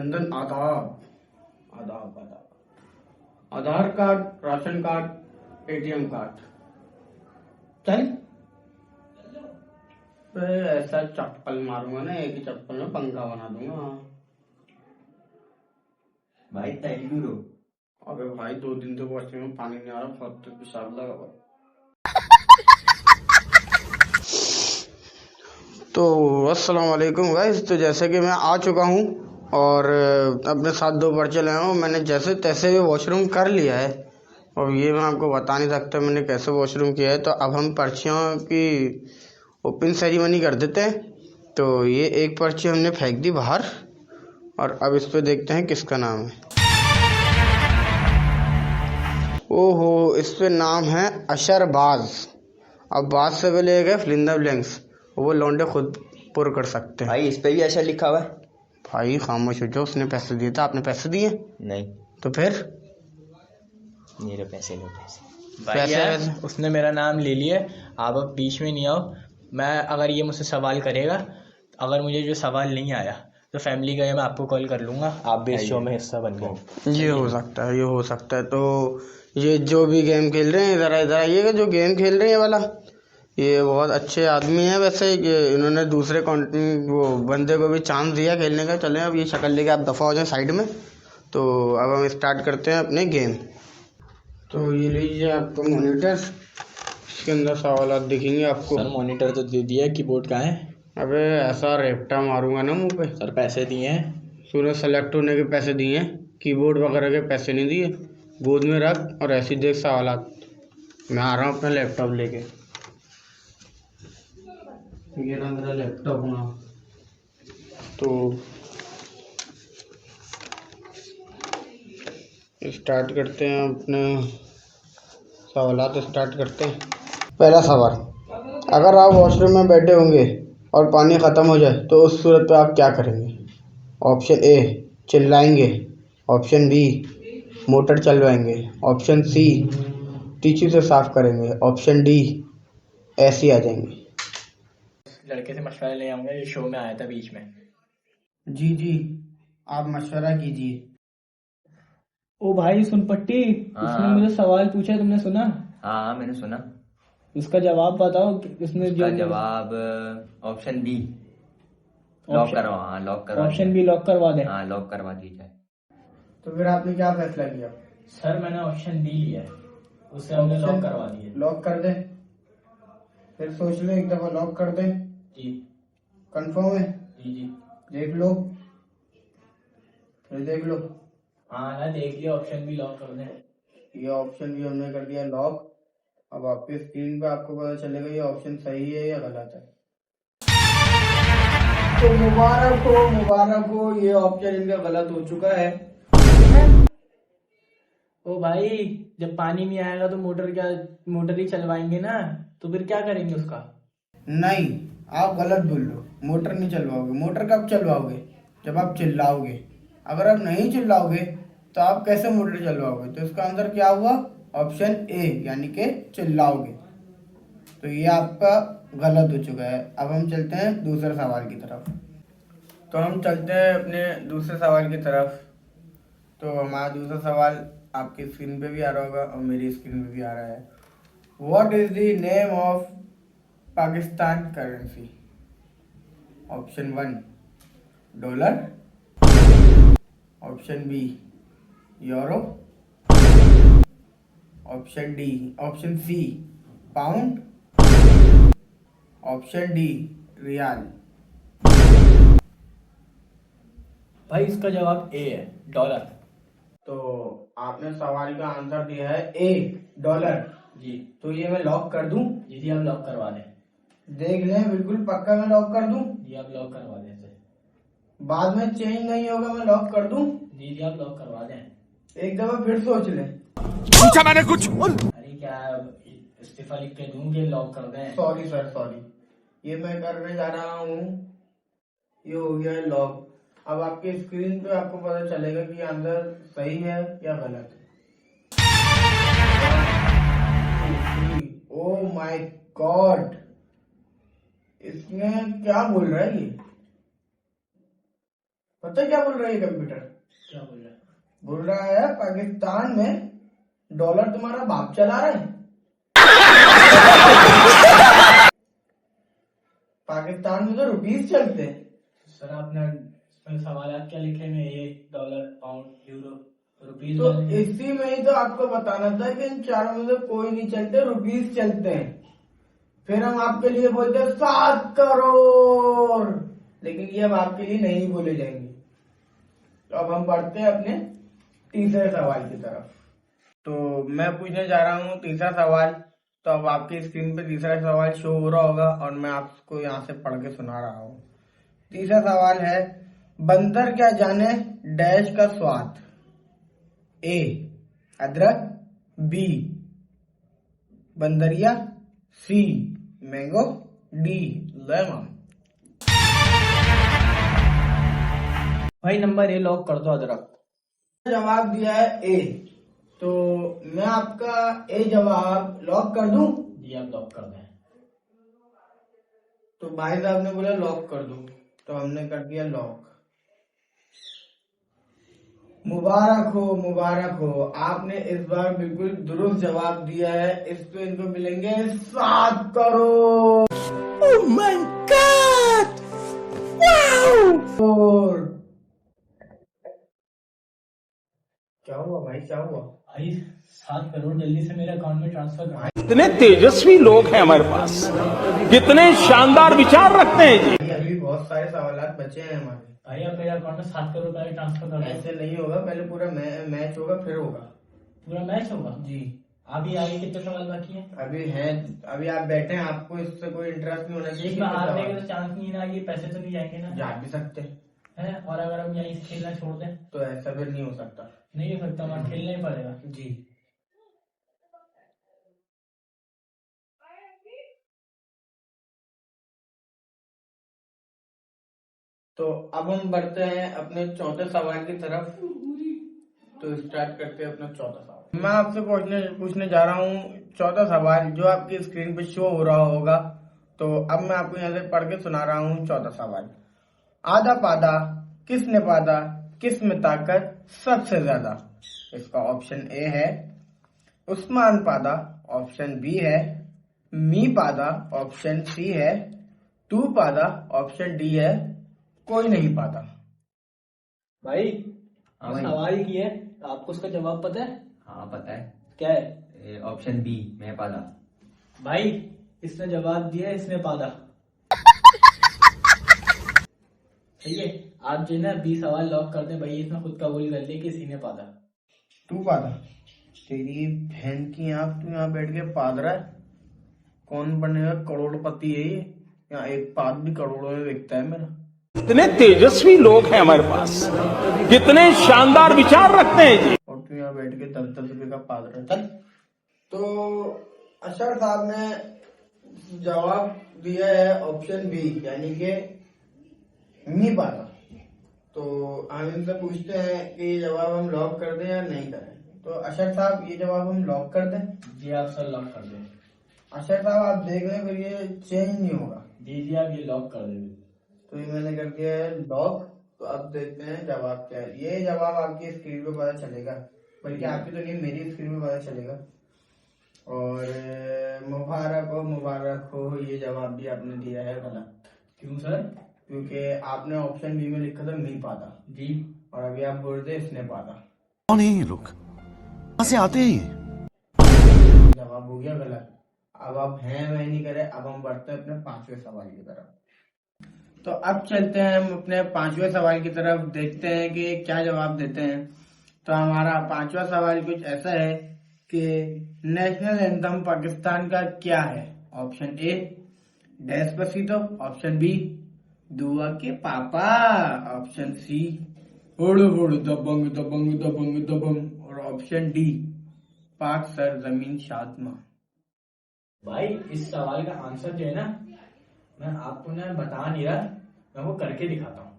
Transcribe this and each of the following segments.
चंदन आदाब आदाब आदाब। Aadhaar card, ration card, ATM card. चल ऐसा चप्पल मारूंगा ना, एक ही चप्पल में पंखा बना दूंगा भाई। Thank you bro. अबे भाई 2 दिन तो वॉशरूम में पानी नहीं आ रहा, बहुत तो पेशाब लगा हुआ। तो अस्सलाम वालेकुम गाइस। तो जैसे कि मैं आ चुका हूँ और अपने साथ 2 पर्चे लाया हूँ। मैंने जैसे तैसे भी वॉशरूम कर लिया है और ये मैं आपको बता नहीं सकता मैंने कैसे वॉशरूम किया है। तो अब हम पर्चियों की ओपन सेरेमनी कर देते हैं। तो ये एक पर्ची हमने फेंक दी बाहर और अब इस पे देखते हैं किसका नाम है। ओहो, इस पे नाम है अशरबाज। अब बाज से पहले एक है फिलिंदा ब्लैंक्स, वो लौंडे खुद पुर कर सकते हैं। भाई इस पे भी अशर लिखा हुआ है। भाई खामोश हो जाओ, उसने पैसे दिए थे, आपने पैसे दिए? नहीं। तो फिर मेरे पैसे लो पैसे। भाई यार उसने मेरा नाम ले लिया, आप अब बीच में नहीं आओ। मैं अगर ये मुझसे सवाल करेगा, अगर मुझे जो सवाल नहीं आया तो फैमिली का मैं आपको कॉल कर लूंगा, आप भी इस शो में हिस्सा बन गए। ये हो सकता है, ये हो सकता है। तो ये जो भी गेम खेल रहे हैं इधर इधर आइएगा। जो गेम खेल रहे हैं वाला, ये बहुत अच्छे आदमी है वैसे। ये इन्होंने दूसरे वो बंदे को भी चांस दिया खेलने का। चलें अब ये शक्ल लेके आप दफ़ा हो जाए साइड में। तो अब हम स्टार्ट करते हैं अपने गेम। तो ये लीजिए आपको मॉनिटर, इसके अंदर सवाल दिखेंगे आपको। सर मॉनिटर तो दे दिया, कीबोर्ड कहाँ है? अबे ऐसा रेपटा मारूंगा ना मुंह पे। सर पैसे दिए हैं। सूरज सेलेक्ट होने के पैसे दिए हैं, कीबोर्ड वगैरह के पैसे नहीं दिए। गोद में रख और ऐसे देख सवालात। मैं आ रहा हूँ अपना लैपटॉप लेके। ये रहा मेरा लैपटॉप ना। तो स्टार्ट करते हैं अपने सवालात। स्टार्ट करते हैं। पहला सवाल, अगर आप वॉशरूम में बैठे होंगे और पानी ख़त्म हो जाए तो उस सूरत पे आप क्या करेंगे? ऑप्शन ए, चिल्लाएंगे। ऑप्शन बी, मोटर चलवाएंगे। ऑप्शन सी, टिश्यू से साफ करेंगे। ऑप्शन डी, ऐसे ही आ जाएंगे। लड़के से मशवरा ले आऊंगा, ये शो में आया था बीच में। जी आप मशवरा कीजिए। ओ भाई सुन पट्टी, उसने मुझे सवाल पूछा, तुमने सुना? हाँ मैंने सुना। उसका जवाब बताओ। उसने उसका जवाब ऑप्शन बी लॉक करवा। हाँ लॉक करवा। ऑप्शन बी लॉक करवा दे। हाँ लॉक करवा दी जाए। तो फिर आपने क्या फैसला किया? सर मैंने ऑप्शन बी लिया है, उससे हमने लॉक करवा दिया। लॉक कर दे। फिर सोच लो एक दफा, लॉक कर दे। जी कंफर्म है? जी। देख लो, फिर देख लो। हाँ ना, देख लिया, ऑप्शन बी लॉक कर दे। ये ऑप्शन भी हमने कर दिया लॉक। अब आपके स्क्रीन पे आपको पता चलेगा ये ऑप्शन सही है या गलत है। तो मुबारक हो, ये ऑप्शन इनका गलत हो चुका है। ओ भाई, जब पानी नहीं आएगा तो मोटर ही चलवाएंगे ना, तो फिर क्या करेंगे उसका? नहीं, आप गलत बोल रहे हो। मोटर नहीं चलवाओगे। मोटर कब चलवाओगे? जब आप चिल्लाओगे। अगर आप नहीं चिल्लाओगे तो आप कैसे मोटर चलवाओगे? तो इसका आंसर क्या हुआ? ऑप्शन ए, यानी कि चिल्लाओगे। तो ये आपका गलत हो चुका है। अब हम चलते हैं दूसरे सवाल की तरफ। तो हम चलते हैं अपने दूसरे सवाल की तरफ। तो हमारा दूसरा सवाल आपकी स्क्रीन पे भी आ रहा होगा और मेरी स्क्रीन पे भी आ रहा है। What is the name of Pakistan currency? Option 1 dollar. Option B euro. Option C pound. Option D riyal. भाई इसका जवाब ए है, डॉलर। तो आपने सवाल का आंसर दिया है ए, डॉलर। जी तो ये मैं लॉक कर दूं? जी आप लॉक करवा दें। देख लें, बिल्कुल पक्का मैं लॉक कर दूं? जी आप लॉक करवा दें सर। बाद में चेंज नहीं होगा, मैं लॉक कर दूं? जी आप लॉक करवा दें। एक दफा फिर सोच लें। पूछा मैंने कुछ? अरे क्या इस्तीफा लिख के दूं कि लॉक कर दें? Sorry sir, sorry. ये मैं करने जा रहा हूँ। ये हो गया है लॉक। अब आपकी स्क्रीन पे आपको पता चलेगा कि आंसर सही है या गलत है। ओह माय गॉड, इसमें क्या बोल रहा है ये? पता है क्या बोल रहा है ये कंप्यूटर? क्या बोल रहा है? बोल रहा है पाकिस्तान में डॉलर तुम्हारा बाप चला रहा है। पाकिस्तान में तो रुपीस चलते हैं। सर आपने इसमें सवालात क्या लिखे हैं? ये डॉलर, पाउंड, यूरो, रुपीस तो वाले हैं। इसी में ही तो आपको बताना था कि इन चारों में से कोई नहीं चलते, रुपीस चलते हैं। फिर हम आपके लिए बोलते हैं 7 करोड़, लेकिन ये अब आपके लिए नहीं बोले जाएंगे। तो अब हम बढ़ते हैं अपने तीसरे सवाल की तरफ। तो मैं पूछने जा रहा हूँ तीसरा सवाल। तो अब आपकी स्क्रीन पे तीसरा सवाल शो हो रहा होगा और मैं आपको यहाँ से पढ़ के सुना रहा हूँ। तीसरा सवाल है, बंदर क्या जाने डैश का स्वाद? ए अदरक, बी बंदरिया, सी मैंगो, डी लेमन। भाई नंबर ए लॉक कर दो, अदरक। जवाब दिया है ए, तो मैं आपका ए जवाब लॉक कर दूं? जी आप लॉक कर दें। तो भाई साहब ने बोला लॉक कर दूं, तो हमने कर दिया लॉक। मुबारक हो, आपने इस बार बिल्कुल दुरुस्त जवाब दिया है। इस पे इनको मिलेंगे 7 crore. Oh my God, wow! क्या हुआ भाई, क्या हुआ? भाई 7 करोड़ जल्दी से मेरे अकाउंट में ट्रांसफर करो। कितने तेजस्वी लोग हैं हमारे पास, कितने शानदार विचार रखते हैं जी। अभी बहुत सारे सवालात बचे हैं हमारे। भाई आप मेरे अकाउंट में 7 करोड़ पहले ट्रांसफर करो। ऐसे नहीं होगा, पहले पूरा मैच होगा फिर होगा। पूरा मैच होगा जी। अभी आगे कितने सवाल बाकी हैं? अभी आप बैठे हैं, आपको इससे कोई इंटरेस्ट नहीं होना चाहिए। इसमें कितने हारने सवाल? का तो चांस नहीं है ना, ये पैसे तो नहीं जाएंगे ना? जा भी सकते हैं, है, और अगर हम यहीं से खेलना छोड़ दें? तो ऐसा फिर नहीं हो सकता। नहीं हो सकता, हमारा खेलना ही पड़ेगा। जी। तो अब हम बढ़ते हैं अपने चौथे सवाल की तरफ। तो स्टार्ट करते हैं अपना चौथा सवाल। मैं आपसे पूछने जा रहा हूँ चौथा सवाल, जो आपकी स्क्रीन पे शो हो रहा होगा। तो अब मैं आपको यहाँ से पढ़ के सुना रहा हूँ चौथा सवाल। आधा पादा किसने पादा, किस में ताकत सबसे ज्यादा? इसका ऑप्शन ए है उस्मान पादा, ऑप्शन बी है मी पादा, ऑप्शन सी है तू पादा, ऑप्शन डी है कोई नहीं पाता। भाई हाँ भाई। सवाल की है, आपको उसका जवाब पता है? हाँ पता है। क्या है? ऑप्शन बी मैं पाला। भाई इसने जवाब दिया, इसने पादा। सही है, आप जो है ना 20 सवाल लॉक कर दें भाई, इसमें खुद कबूल कर ले कि इसी ने पादा। तू पादा? तेरी बहन की आंख, तू यहाँ बैठ के पाद रहा है। कौन बनेगा करोड़पति है ये? यहाँ एक पाद भी करोड़ों में बिकता है मेरा। कितने तेजस्वी लोग हैं हमारे पास, कितने शानदार विचार रखते हैं जी। और तू यहाँ बैठ के 10-10 रुपए का पाद रहा है। चल। तो अशर साहब ने जवाब दिया है ऑप्शन बी, यानी कि मी पादा। तो हम इनसे पूछते हैं कि ये जवाब हम लॉक कर दें या नहीं करें। तो अशर साहब, ये जवाब हम लॉक कर दें? जी आप सर लॉक कर दें। अशर साहब आप देख लें, फिर ये चेंज नहीं होगा। जी आप ये लॉक कर दें। तो ये मैंने कर दिया है लॉक। तो अब देखते हैं जवाब क्या है। ये जवाब आपकी स्क्रीन पे पता चलेगा, बल्कि आपकी तो नहीं मेरी स्क्रीन पे पता चलेगा। और मुबारक हो, ये जवाब भी आपने दिया है गलत। क्यों सर? क्योंकि आपने ऑप्शन बी में लिखा था मी पादा जी, और अभी आप बोल रहे इसने पादा। कौन है ये लोग, कहां से आते हैं ये? जवाब हो गया गलत। अब आप हैं मैं नहीं करे। अब हम बढ़ते हैं अपने पांचवें सवाल की तरफ। तो अब चलते हैं हम अपने पांचवें सवाल की तरफ, देखते हैं कि क्या जवाब देते हैं। तो हमारा पांचवा सवाल कुछ ऐसा है कि नेशनल एंथम पाकिस्तान का क्या है? Option A Despacito, option B दुआ के पापा, ऑप्शन सी हुड़ हुड़ दबंग दबंग दबंग दबंग, और ऑप्शन डी पाक सर जमीन शादमा। भाई इस सवाल का आंसर जो है ना, मैं आपको ना बता नहीं रहा, मैं वो करके दिखाता हूँ।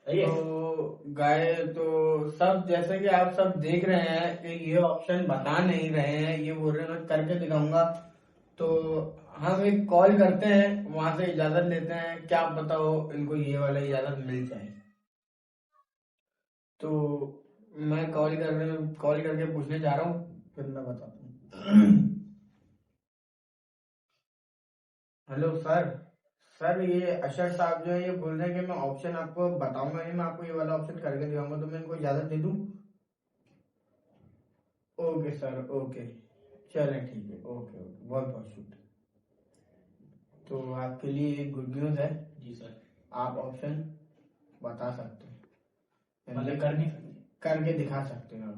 सही है? तो गाय तो सब, जैसे कि आप सब देख रहे हैं कि ये ऑप्शन बता नहीं रहे हैं, ये बोल रहे हैं मैं करके दिखाऊंगा। तो हम एक कॉल करते हैं, वहां से इजाजत लेते हैं। क्या पता हो इनको ये वाला इजाजत मिल जाए। तो मैं कॉल करके पूछने जा रहा हूँ, फिर मैं बताता हूँ। हेलो सर ये अशर साहब जो है ये बोल रहे हैं कि मैं ऑप्शन आपको बताऊंगा नहीं, मैं आपको ये वाला ऑप्शन करके दिखाऊंगा, तो मैं इनको इजाजत दे दूं? ओके सर, ओके, चलें ठीक है, ओके ओके, बहुत बहुत शुक्रिया। तो आपके लिए एक गुड न्यूज़ है। जी सर। आप ऑप्शन बता सकते हैं, मतलब कर नहीं सकते? करके दिखा सकते हैं आप।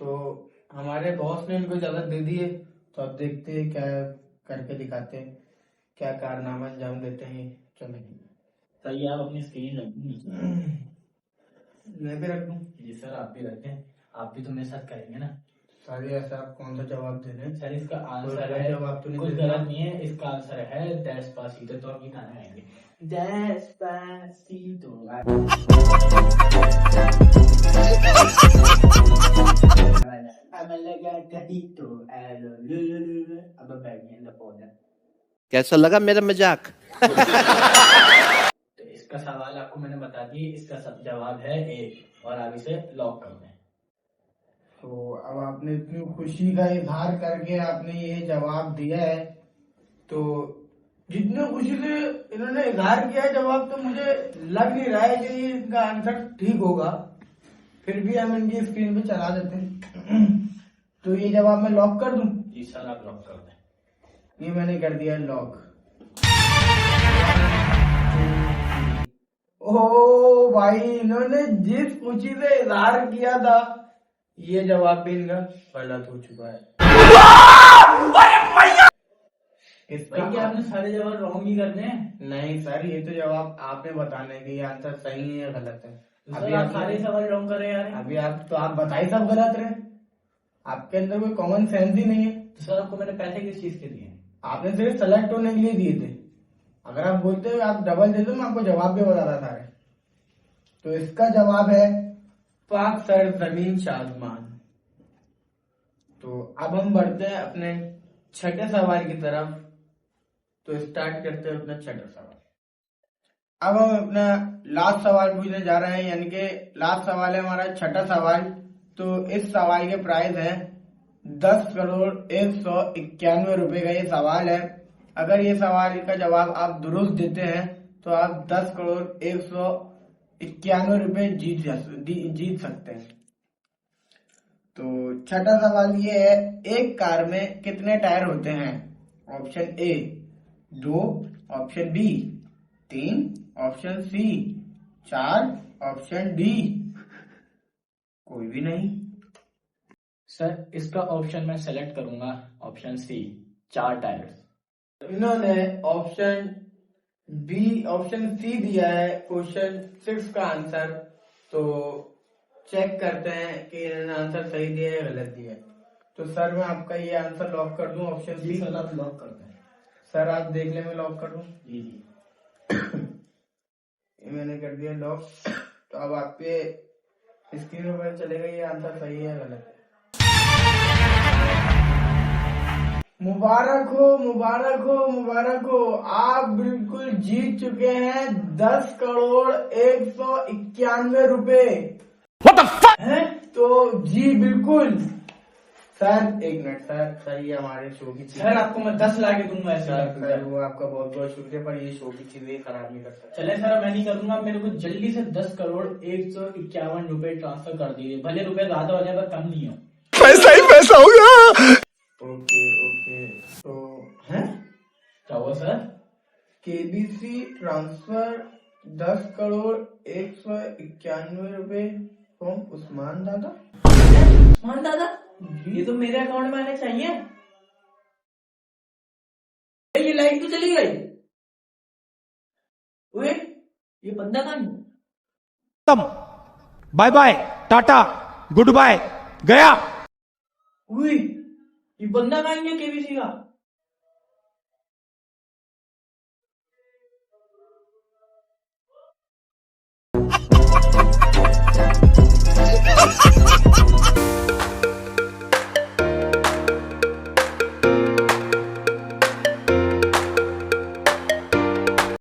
तो हमारे बॉस ने इनको इजाजत दे दी है, तो अब देखते हैं क्या करके दिखाते हैं, क्या कारनामा अंजाम देते हैं। चलें सर ये आप अपनी स्क्रीन रख दीजिए। मैं भी रख दूं? जी सर आप भी रखें, आप भी तो मेरे साथ करेंगे ना। सर ऐसा आप कौन सा जवाब दे रहे हैं? सर इसका आंसर गलत है, जवाब तो नहीं कुछ दे रहे? गलत नहीं है, इसका आंसर है डेस्पासीतो। तो हम ये गाना गाएंगे, डेस्पासीतो। कैसा लगा मेरा मजाक? तो इसका सवाल आपको मैंने बता दिया, इसका सब जवाब है ए, और आप इसे लॉक कर दें। तो अब आपने इतनी खुशी का इजहार करके आपने ये जवाब दिया है, तो जितने खुशी से इन्होंने इजहार किया है जवाब, तो मुझे लग नहीं रहा है कि ये इनका आंसर ठीक होगा। फिर भी हम इनकी स्क्रीन पे चला देते हैं। तो ये जवाब मैं लॉक कर दूं? जी सर आप लॉक कर दें। ये मैंने कर दिया लॉक। ओ भाई, इन्होंने जिस खुशी से इजहार किया था, ये जवाब भी इनका गलत हो चुका है। भाई क्या आपने सारे जवाब रॉन्ग ही करने हैं? नहीं सर, ये तो जवाब आपने बताना है कि ये आंसर सही है या गलत है। अभी आप सारे सवाल रॉन्ग कर रहे हैं यार। अभी आप बताइए सब गलत रहे। आपके अंदर कोई कॉमन सेंस ही नहीं है। तो सर आपको मैंने पैसे किस चीज के दिए? आपने सिर्फ सेलेक्ट होने के लिए दिए थे। अगर आप बोलते हो आप डबल दे दो, मैं आपको जवाब भी बताता था। तो इसका जवाब है पाक सर जमीन शाजमान। तो अब हम बढ़ते हैं अपने छठे सवाल की तरफ। तो स्टार्ट करते हैं अपना छठा सवाल। अब हम अपना लास्ट सवाल पूछने जा रहे हैं, यानी कि लास्ट सवाल है हमारा छठा सवाल। तो इस सवाल के प्राइस है 10,191 रुपए का ये सवाल है। अगर ये सवाल का जवाब आप दुरुस्त देते हैं तो आप 10,191 रुपए जीत सकते हैं। तो छठा सवाल ये है, एक कार में कितने टायर होते हैं? Option A 2, option B 3, option C 4, option D कोई भी नहीं। सर इसका ऑप्शन मैं सेलेक्ट करूंगा, ऑप्शन सी 4 टायर्स। इन्होंने ऑप्शन सी दिया है क्वेश्चन 6 का आंसर। तो चेक करते हैं कि इन्होंने आंसर सही दिया है या गलत दिया है। तो सर मैं आपका ये आंसर लॉक कर दूं, ऑप्शन सी? सर आप लॉक कर दें। सर आप देख ले, मैं लॉक कर दूं? जी जी। ये मैंने कर दिया लॉक। तो अब आपके स्क्रीन पर पता चलेगा ये आंसर सही है या गलत है। मुबारक हो, मुबारक हो, मुबारक हो, आप बिल्कुल जीत चुके हैं 10,191 रुपए। हैं? तो जी बिल्कुल। सर एक मिनट सर ये हमारे शो की चीज। सर आपको मैं 10 ला के दूंगा ऐसे। सर वो आपका बहुत बहुत शुक्रिया, पर ये शो की चीजें खराब नहीं कर सकते। चले सर मैं नहीं करूंगा, मेरे को जल्दी से 10,191 रुपए ट्रांसफर कर दीजिए। भले रुपए ज्यादा हो जाए पर कम नहीं हो। पैसा ही पैसा होगा। Okay okay. तो है क्या हुआ सर? केबीसी ट्रांसफर 10,191 रुपए फ्रॉम उस्मान दादा। उस्मान दादा, ये तो मेरे अकाउंट में आने चाहिए। ये लाइट तो चली गई। वेट, ये बंदा कहाँ है? Bye bye, tata, goodbye, गया। ये बंदा कहाँ है केबीसी का?